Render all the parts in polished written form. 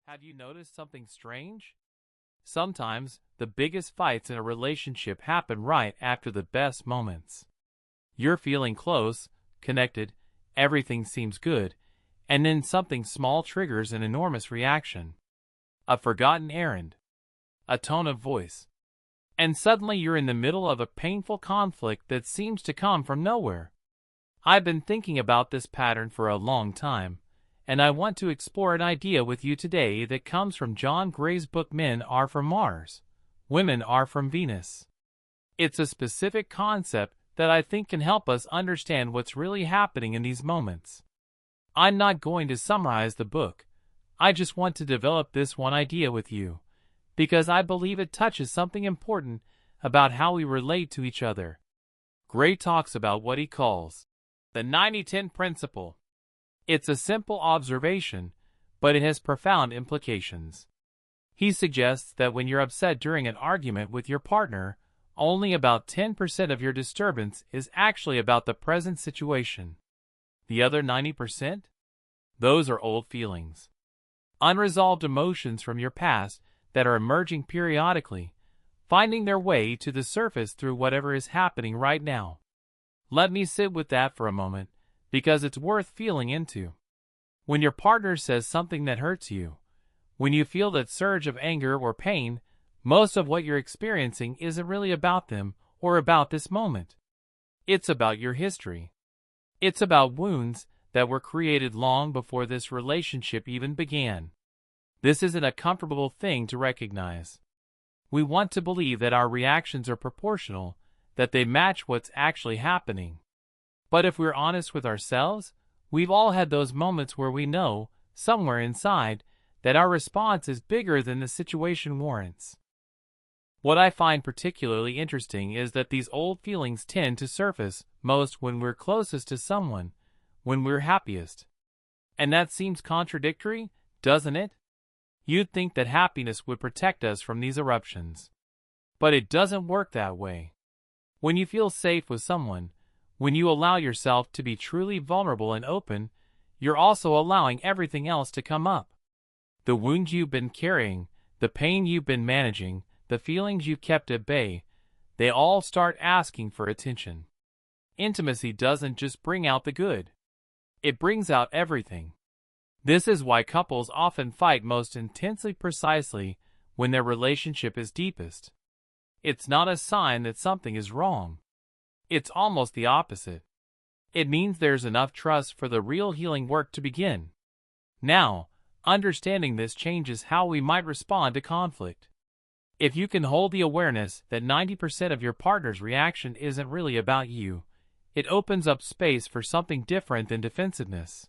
Have you noticed something strange? Sometimes, the biggest fights in a relationship happen right after the best moments. You're feeling close, connected, everything seems good, and then something small triggers an enormous reaction. A forgotten errand, a tone of voice, and suddenly you're in the middle of a painful conflict that seems to come from nowhere. I've been thinking about this pattern for a long time, and I want to explore an idea with you today that comes from John Gray's book Men Are From Mars, Women Are From Venus. It's a specific concept that I think can help us understand what's really happening in these moments. I'm not going to summarize the book. I just want to develop this one idea with you, because I believe it touches something important about how we relate to each other. Gray talks about what he calls the 90-10 principle. It's a simple observation, but it has profound implications. He suggests that when you're upset during an argument with your partner, only about 10% of your disturbance is actually about the present situation. The other 90%? Those are old feelings. Unresolved emotions from your past that are emerging periodically, finding their way to the surface through whatever is happening right now. Let me sit with that for a moment, because it's worth feeling into. When your partner says something that hurts you, when you feel that surge of anger or pain, most of what you're experiencing isn't really about them or about this moment. It's about your history. It's about wounds that were created long before this relationship even began. This isn't a comfortable thing to recognize. We want to believe that our reactions are proportional, that they match what's actually happening. But if we're honest with ourselves, we've all had those moments where we know, somewhere inside, that our response is bigger than the situation warrants. What I find particularly interesting is that these old feelings tend to surface most when we're closest to someone, when we're happiest. And that seems contradictory, doesn't it? You'd think that happiness would protect us from these eruptions. But it doesn't work that way. When you feel safe with someone, when you allow yourself to be truly vulnerable and open, you're also allowing everything else to come up. The wounds you've been carrying, the pain you've been managing, the feelings you've kept at bay, they all start asking for attention. Intimacy doesn't just bring out the good. It brings out everything. This is why couples often fight most intensely precisely when their relationship is deepest. It's not a sign that something is wrong. It's almost the opposite. It means there's enough trust for the real healing work to begin. Now, understanding this changes how we might respond to conflict. If you can hold the awareness that 90% of your partner's reaction isn't really about you, it opens up space for something different than defensiveness.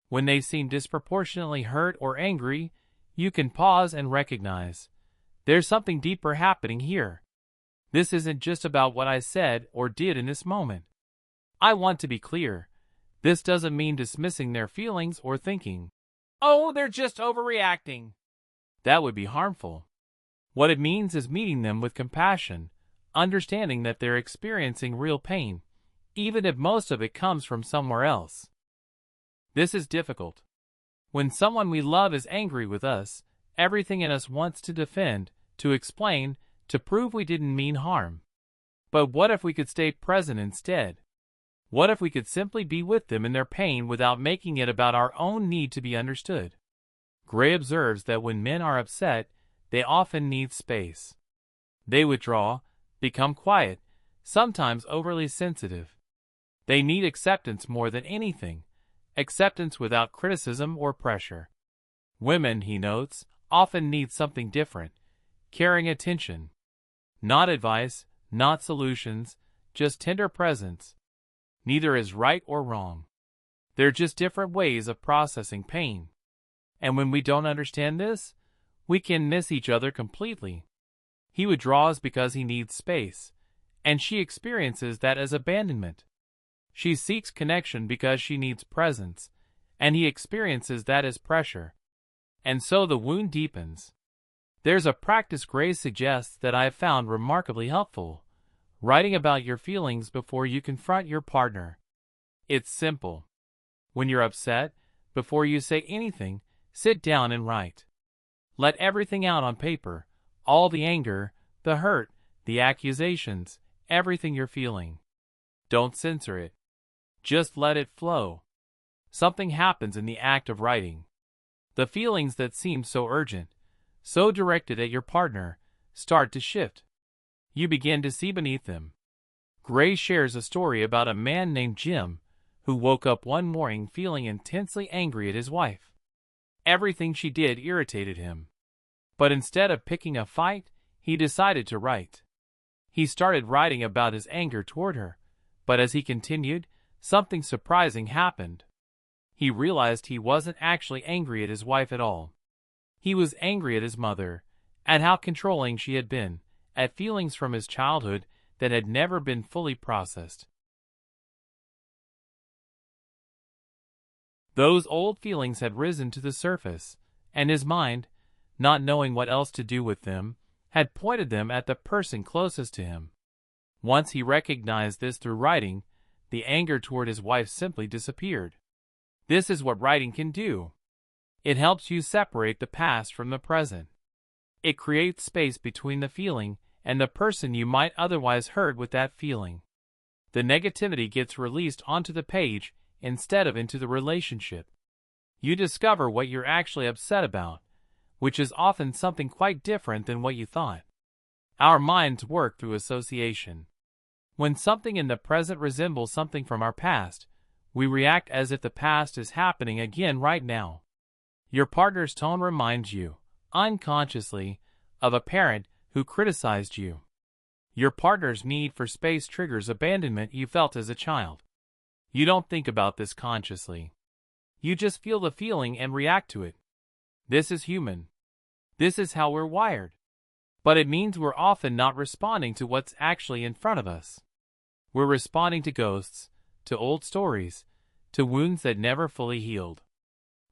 When they seem disproportionately hurt or angry, you can pause and recognize, there's something deeper happening here. This isn't just about what I said or did in this moment. I want to be clear. This doesn't mean dismissing their feelings or thinking, "Oh, they're just overreacting." That would be harmful. What it means is meeting them with compassion, understanding that they're experiencing real pain, even if most of it comes from somewhere else. This is difficult. When someone we love is angry with us, everything in us wants to defend, to explain, to prove we didn't mean harm. But what if we could stay present instead? What if we could simply be with them in their pain without making it about our own need to be understood? Gray observes that when men are upset, they often need space. They withdraw, become quiet, sometimes overly sensitive. They need acceptance more than anything, acceptance without criticism or pressure. Women, he notes, often need something different, caring attention. Not advice, not solutions, just tender presence. Neither is right or wrong. They're just different ways of processing pain. And when we don't understand this, we can miss each other completely. He withdraws because he needs space, and she experiences that as abandonment. She seeks connection because she needs presence, and he experiences that as pressure. And so the wound deepens. There's a practice Gray suggests that I have found remarkably helpful: writing about your feelings before you confront your partner. It's simple. When you're upset, before you say anything, sit down and write. Let everything out on paper, all the anger, the hurt, the accusations, everything you're feeling. Don't censor it. Just let it flow. Something happens in the act of writing. The feelings that seem so urgent, so directed at your partner, start to shift. You begin to see beneath them. Gray shares a story about a man named Jim who woke up one morning feeling intensely angry at his wife. Everything she did irritated him. But instead of picking a fight, he decided to write. He started writing about his anger toward her, but as he continued, something surprising happened. He realized he wasn't actually angry at his wife at all. He was angry at his mother, at how controlling she had been, at feelings from his childhood that had never been fully processed. Those old feelings had risen to the surface, and his mind, not knowing what else to do with them, had pointed them at the person closest to him. Once he recognized this through writing, the anger toward his wife simply disappeared. This is what writing can do. It helps you separate the past from the present. It creates space between the feeling and the person you might otherwise hurt with that feeling. The negativity gets released onto the page instead of into the relationship. You discover what you're actually upset about, which is often something quite different than what you thought. Our minds work through association. When something in the present resembles something from our past, we react as if the past is happening again right now. Your partner's tone reminds you, unconsciously, of a parent who criticized you. Your partner's need for space triggers abandonment you felt as a child. You don't think about this consciously. You just feel the feeling and react to it. This is human. This is how we're wired. But it means we're often not responding to what's actually in front of us. We're responding to ghosts, to old stories, to wounds that never fully healed.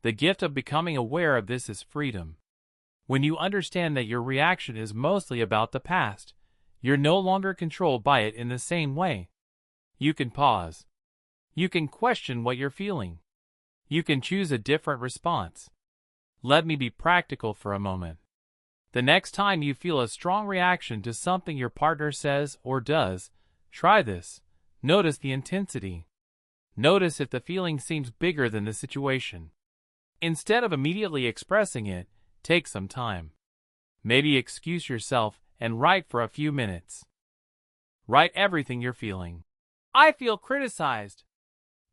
The gift of becoming aware of this is freedom. When you understand that your reaction is mostly about the past, you're no longer controlled by it in the same way. You can pause. You can question what you're feeling. You can choose a different response. Let me be practical for a moment. The next time you feel a strong reaction to something your partner says or does, try this. Notice the intensity. Notice if the feeling seems bigger than the situation. Instead of immediately expressing it, take some time. Maybe excuse yourself and write for a few minutes. Write everything you're feeling. I feel criticized.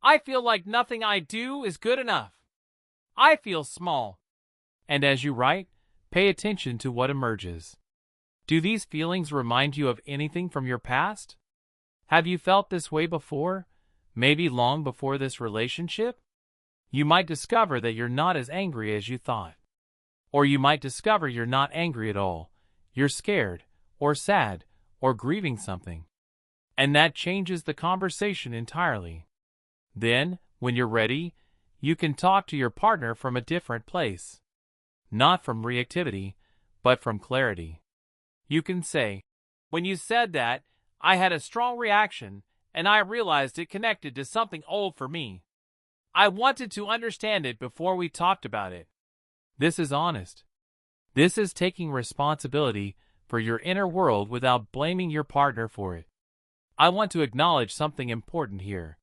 I feel like nothing I do is good enough. I feel small. And as you write, pay attention to what emerges. Do these feelings remind you of anything from your past? Have you felt this way before? Maybe long before this relationship? You might discover that you're not as angry as you thought. Or you might discover you're not angry at all. You're scared, or sad, or grieving something. And that changes the conversation entirely. Then, when you're ready, you can talk to your partner from a different place. Not from reactivity, but from clarity. You can say, "When you said that, I had a strong reaction, and I realized it connected to something old for me. I wanted to understand it before we talked about it." This is honest. This is taking responsibility for your inner world without blaming your partner for it. I want to acknowledge something important here.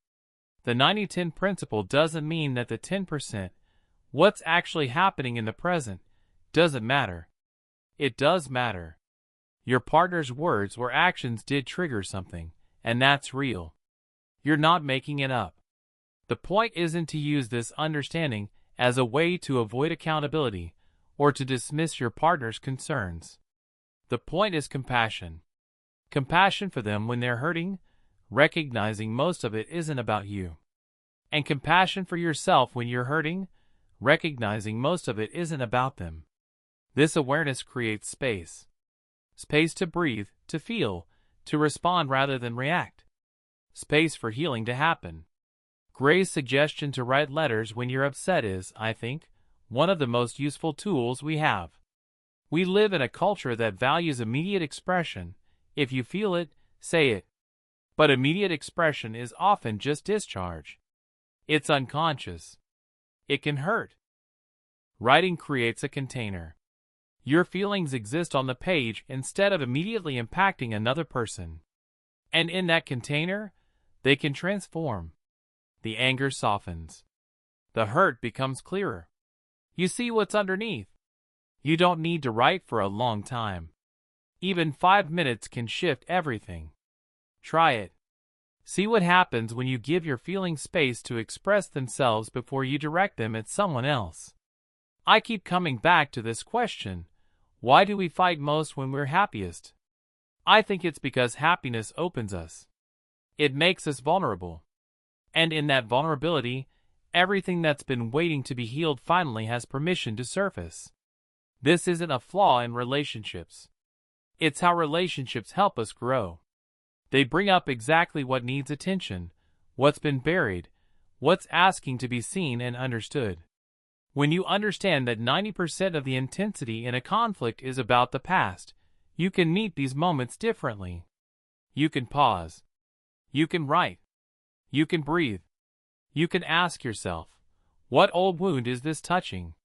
The 90-10 principle doesn't mean that the 10%, what's actually happening in the present, doesn't matter. It does matter. Your partner's words or actions did trigger something, and that's real. You're not making it up. The point isn't to use this understanding as a way to avoid accountability or to dismiss your partner's concerns. The point is compassion. Compassion for them when they're hurting, recognizing most of it isn't about you. And compassion for yourself when you're hurting, recognizing most of it isn't about them. This awareness creates space. Space to breathe, to feel, to respond rather than react. Space for healing to happen. Gray's suggestion to write letters when you're upset is, I think, one of the most useful tools we have. We live in a culture that values immediate expression. If you feel it, say it. But immediate expression is often just discharge. It's unconscious. It can hurt. Writing creates a container. Your feelings exist on the page instead of immediately impacting another person. And in that container, they can transform. The anger softens. The hurt becomes clearer. You see what's underneath. You don't need to write for a long time. Even 5 minutes can shift everything. Try it. See what happens when you give your feelings space to express themselves before you direct them at someone else. I keep coming back to this question. Why do we fight most when we're happiest? I think it's because happiness opens us. It makes us vulnerable. And in that vulnerability, everything that's been waiting to be healed finally has permission to surface. This isn't a flaw in relationships. It's how relationships help us grow. They bring up exactly what needs attention, what's been buried, what's asking to be seen and understood. When you understand that 90% of the intensity in a conflict is about the past, you can meet these moments differently. You can pause. You can write. You can breathe. You can ask yourself, what old wound is this touching?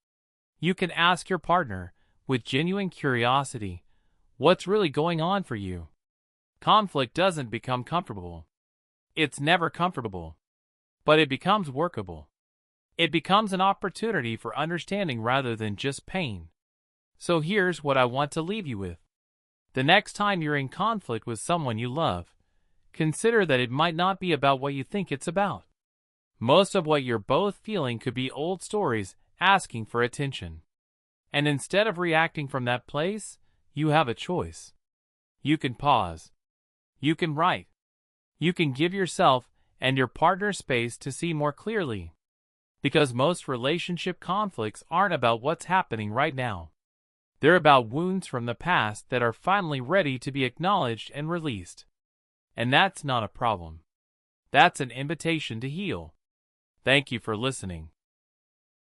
You can ask your partner, with genuine curiosity, what's really going on for you? Conflict doesn't become comfortable. It's never comfortable. But it becomes workable. It becomes an opportunity for understanding rather than just pain. So here's what I want to leave you with. The next time you're in conflict with someone you love, consider that it might not be about what you think it's about. Most of what you're both feeling could be old stories asking for attention. And instead of reacting from that place, you have a choice. You can pause. You can write. You can give yourself and your partner space to see more clearly. Because most relationship conflicts aren't about what's happening right now. They're about wounds from the past that are finally ready to be acknowledged and released. And that's not a problem. That's an invitation to heal. Thank you for listening.